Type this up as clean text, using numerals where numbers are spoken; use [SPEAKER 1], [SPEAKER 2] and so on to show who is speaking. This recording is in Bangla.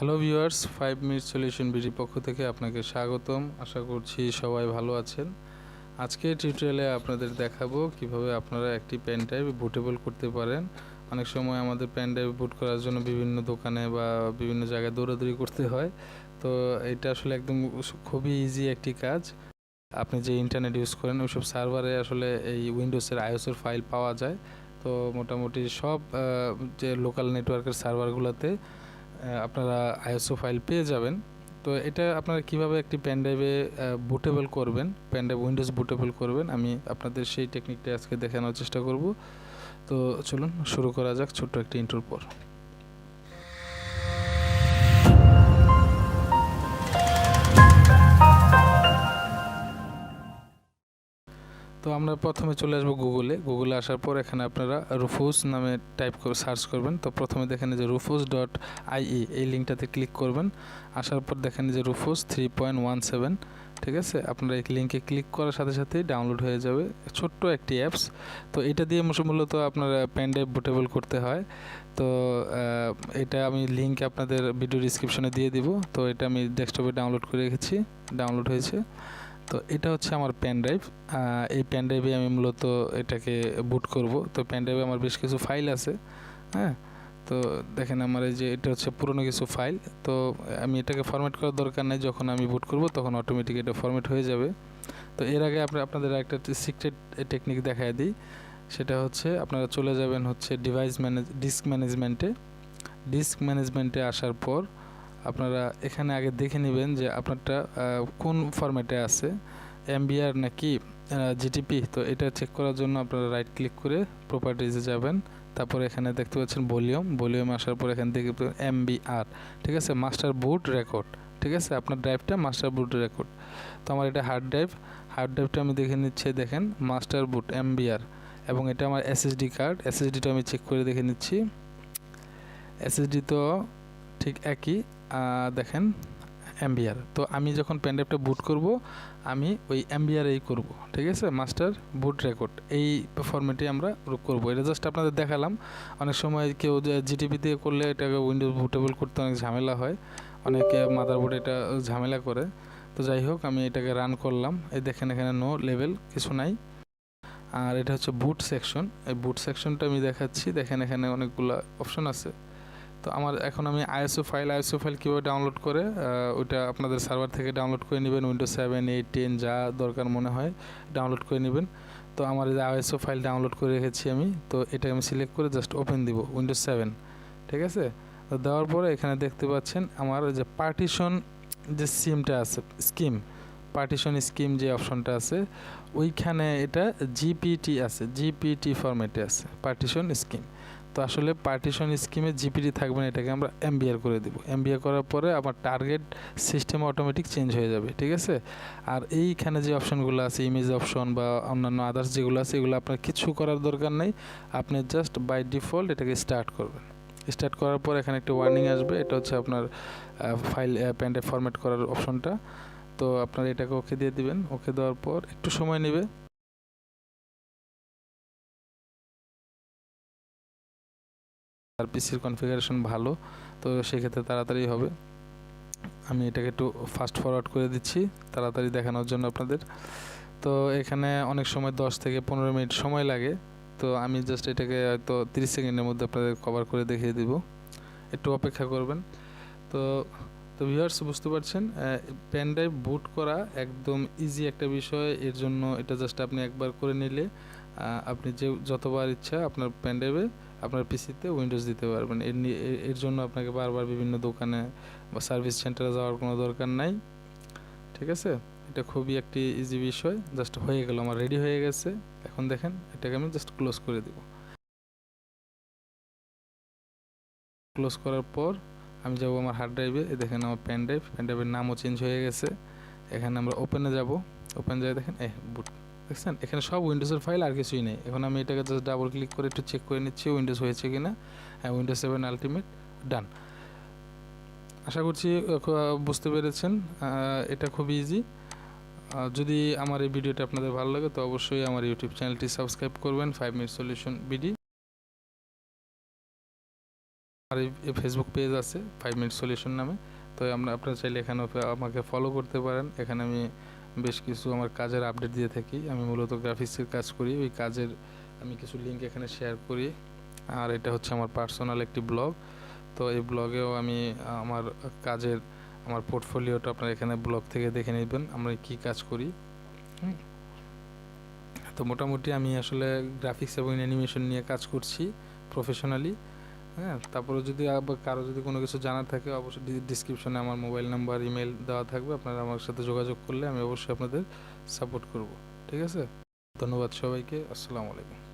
[SPEAKER 1] হ্যালো ভিউয়ার্স, 5 মিনিট সলিউশন বিডির পক্ষ থেকে আপনাকে স্বাগতম। আশা করছি সবাই ভালো আছেন। আজকে টিউটোরিয়ালে আপনাদের দেখাবো কিভাবে আপনারা একটি পেন ড্রাইভ বুটেবল করতে পারেন। অনেক সময় আমাদের পেন ড্রাইভ বুট করার জন্য বিভিন্ন দোকানে বা বিভিন্ন জায়গায় দৌড়াদৌড়ি করতে হয়। তো এটা আসলে একদম খুবই ইজি একটি কাজ। আপনি যে ইন্টারনেট ইউজ করেন ওইসব সার্ভারে আসলে এই উইন্ডোজের আইওএসের ফাইল পাওয়া যায়। তো মোটামুটি সব যে লোকাল নেটওয়ার্কের সার্ভারগুলোতে আপনারা আইএসও ফাইল পেয়ে যাবেন। তো এটা আপনারা কিভাবে একটি পেন ড্রাইভে বুটেবল করবেন, পেন ড্রাইভ উইন্ডোজ বুটেবল করবেন, আমি আপনাদের সেই টেকনিকটা আজকে দেখানোর চেষ্টা করব। তো চলুন শুরু করা যাক ছোট্ট একটি ইন্ট্রোর পর। তো আমরা প্রথমে চলে আসবো গুগলে আসার পর এখানে আপনারা রুফুস নামে টাইপ করে সার্চ করবেন। তো প্রথমে দেখেন যে rufus.ie এই লিঙ্কটাতে ক্লিক করবেন। আসার পর দেখেন যে রুফুস 3.17, ঠিক আছে। আপনারা এই লিঙ্কে ক্লিক করার সাথে সাথেই ডাউনলোড হয়ে যাবে ছোট্ট একটি অ্যাপস। তো এটা দিয়ে মূলত আপনারা পেন ড্রাইভ বুটেবল করতে হয়। তো এটা আমি লিঙ্ক আপনাদের ভিডিও ডিসক্রিপশনে দিয়ে দিব। তো এটা আমি ডেস্কটপে ডাউনলোড করে রেখেছি, ডাউনলোড হয়েছে। তো এটা হচ্ছে আমার পেন ড্রাইভ। এই পেন ড্রাইভে আমি মূলত এটাকে বুট করব। তো পেন ড্রাইভে আমার বেশ কিছু ফাইল আছে, হ্যাঁ। তো দেখেন আমার এই যে এটা হচ্ছে পুরনো কিছু ফাইল। তো আমি এটাকে ফরম্যাট করার দরকার নেই, যখন আমি বুট করব তখন অটোমেটিক এটা ফরম্যাট হয়ে যাবে। তো এর আগে আপনাদের একটা সিক্রেট টেকনিক দেখায় দিই। সেটা হচ্ছে আপনারা চলে যাবেন হচ্ছে ডিস্ক ম্যানেজমেন্টে আসার পর আপনারা এখানে আগে দেখে নেবেন যে আপনারটা কোন ফরম্যাটে আছে, এমবিআর নাকি জিটিপি। তো এটা চেক করার জন্য আপনারা রাইট ক্লিক করে প্রপার্টিজে যাবেন। তারপর এখানে দেখতে পাচ্ছেন ভলিউম আসার পর এখান থেকে এমবিআর, ঠিক আছে, মাস্টার বুট রেকর্ড, ঠিক আছে। আপনার ড্রাইভটা মাস্টার বুট রেকর্ড। তো আমার এটা হার্ড ড্রাইভটা আমি দেখে নিচ্ছি, দেখেন মাস্টার বুট এমবিআর, এবং এটা আমার এসএসডিটা আমি চেক করে দেখে নিচ্ছি। এসএসডি তো ঠিক একই, দেখেন এমবিআর। তো আমি যখন পেন ড্রাইভটা বুট করব আমি ওই এমবিআরই করব, ঠিক আছে, মাস্টার বুট রেকর্ড এই ফরম্যাটে আমরা করব। এটা জাস্ট আপনাদের দেখালাম। অনেক সময় কেউ জিটিপি দিয়ে করলে এটাকে উইন্ডোজ বুটেবল করতে অনেক ঝামেলা হয়, অনেকে মাদারবোর্ডে এটা ঝামেলা করে। তো যাই হোক, আমি এটাকে রান করলাম। এই দেখেন এখানে নো লেভেল কিছু নাই। আর এটা হচ্ছে বুট সেকশন। এই বুট সেকশনটা আমি দেখাচ্ছি, দেখেন এখানে অনেকগুলো অপশন আছে। তো আমার এখন আমি আইএসও ফাইল কীভাবে ডাউনলোড করে ওইটা আপনাদের সার্ভার থেকে ডাউনলোড করে নেবেন। উইন্ডোজ 7, 8, 10 যা দরকার মনে হয় ডাউনলোড করে নেবেন। তো আমার এই আইএসও ফাইল ডাউনলোড করে রেখেছি আমি। তো এটা আমি সিলেক্ট করে জাস্ট ওপেন দিব উইন্ডোজ 7, ঠিক আছে। তো দেওয়ার পরে এখানে দেখতে পাচ্ছেন আমার যে পার্টিশন যে সিমটা আছে, পার্টিশন স্কিম যে অপশনটা আছে ওইখানে এটা জিপিটি আছে, জিপিটি ফরম্যাটে আছে পার্টিশন স্কিম। তো আসলে পার্টিশন স্কিমে জিপিটি থাকবে না, এটাকে আমরা এমবিআর করে দেব। এমবিআর করার পরে আমার টার্গেট সিস্টেম অটোমেটিক চেঞ্জ হয়ে যাবে, ঠিক আছে। আর এইখানে যে অপশনগুলো আছে, ইমেজ অপশন বা অন্যান্য আদার্স যেগুলো আছে, এগুলো আপনার কিছু করার দরকার নেই। আপনি জাস্ট বাই ডিফল্ট এটাকে স্টার্ট করবেন। স্টার্ট করার পর এখানে একটা ওয়ার্নিং আসবে, এটা হচ্ছে আপনার ফাইল পেন ড্রাইভ ফরম্যাট করার অপশনটা। তো আপনারা এটাকে ওকে দিয়ে দিবেন। ওকে দেওয়ার পর একটু সময় নেবে। আর পিসির কনফিগারেশন ভালো, তো সেক্ষেত্রে তাড়াতাড়ি হবে। আমি এটাকে একটু ফাস্ট ফরওয়ার্ড করে দিচ্ছি তাড়াতাড়ি দেখানোর জন্য আপনাদের। তো এখানে অনেক সময় 10 থেকে 15 মিনিট সময় লাগে। তো আমি জাস্ট এটাকে হয়তো 30 সেকেন্ডের মধ্যে আপনাদের কভার করে দেখিয়ে দিব, একটু অপেক্ষা করবেন। তো ভিউয়ার্স, বুঝতে পারছেন পেন ড্রাইভ বুট করা একদম ইজি একটা বিষয়। এর জন্য এটা জাস্ট আপনি একবার করে নিলে আপনি যতবার ইচ্ছা আপনার পেন ড্রাইভে আপনার পিসিতে উইন্ডোজ দিতে পারবেন। এর জন্য আপনাকে বারবার বিভিন্ন দোকানে বা সার্ভিস সেন্টারে যাওয়ার কোনো দরকার নাই, ঠিক আছে। এটা খুবই একটি ইজি বিষয়। জাস্ট হয়ে গেল, আমার রেডি হয়ে গেছে। এখন দেখেন এটাকে আমি জাস্ট ক্লোজ করে দিব। ক্লোজ করার পর আমি যাব আমার হার্ড ড্রাইভে। দেখেন আমার পেন ড্রাইভের নামও চেঞ্জ হয়ে গেছে। এখানে আমরা ওপেনে যাব। ওপেন যাই দেখেন বুট, দেখছেন এখানে সব উইন্ডোজের ফাইল, আর কিছুই নেই। এখন আমি এটাকে জাস্ট ডাবল ক্লিক করে একটু চেক করে নিচ্ছি উইন্ডোজ হয়েছে কিনা। হ্যাঁ, উইন্ডোজ 7 আলটিমেট ডান। আশা করছি বুঝতে পেরেছেন। এটা খুবই ইজি। যদি আমার এই ভিডিওটা আপনাদের ভালো লাগে তো অবশ্যই আমার ইউটিউব চ্যানেলটি সাবস্ক্রাইব করবেন, 5 মিনিট সলিউশন বিডি। আর এই ফেসবুক পেজ আছে 5 মিনিট সলিউশন নামে। তো আপনারা চাইলে এখানে আমাকে ফলো করতে পারেন। এখানে আমি বেশ কিছু আমার কাজের আপডেট দিয়ে থাকি। আমি মূলত গ্রাফিক্সের কাজ করি, ওই কাজের আমি কিছু লিঙ্ক এখানে শেয়ার করি। আর এটা হচ্ছে আমার পার্সোনাল একটি ব্লগ। তো এই ব্লগেও আমি আমার কাজের আমার পোর্টফোলিওটা আপনারা এখানে ব্লগ থেকে দেখে নেবেন আমরা কি কাজ করি। তো মোটামুটি আমি আসলে গ্রাফিক্স এবং অ্যানিমেশন নিয়ে কাজ করছি প্রফেশনালি। হ্যাঁ, তারপরে যদি কারো যদি কোনো কিছু জানার থাকে অবশ্যই ডিসক্রিপশনে আমার মোবাইল নাম্বার, ইমেল দেওয়া থাকবে। আপনারা আমার সাথে যোগাযোগ করলে আমি অবশ্যই আপনাদের সাপোর্ট করব। ঠিক আছে, ধন্যবাদ সবাইকে। আসসালামু আলাইকুম।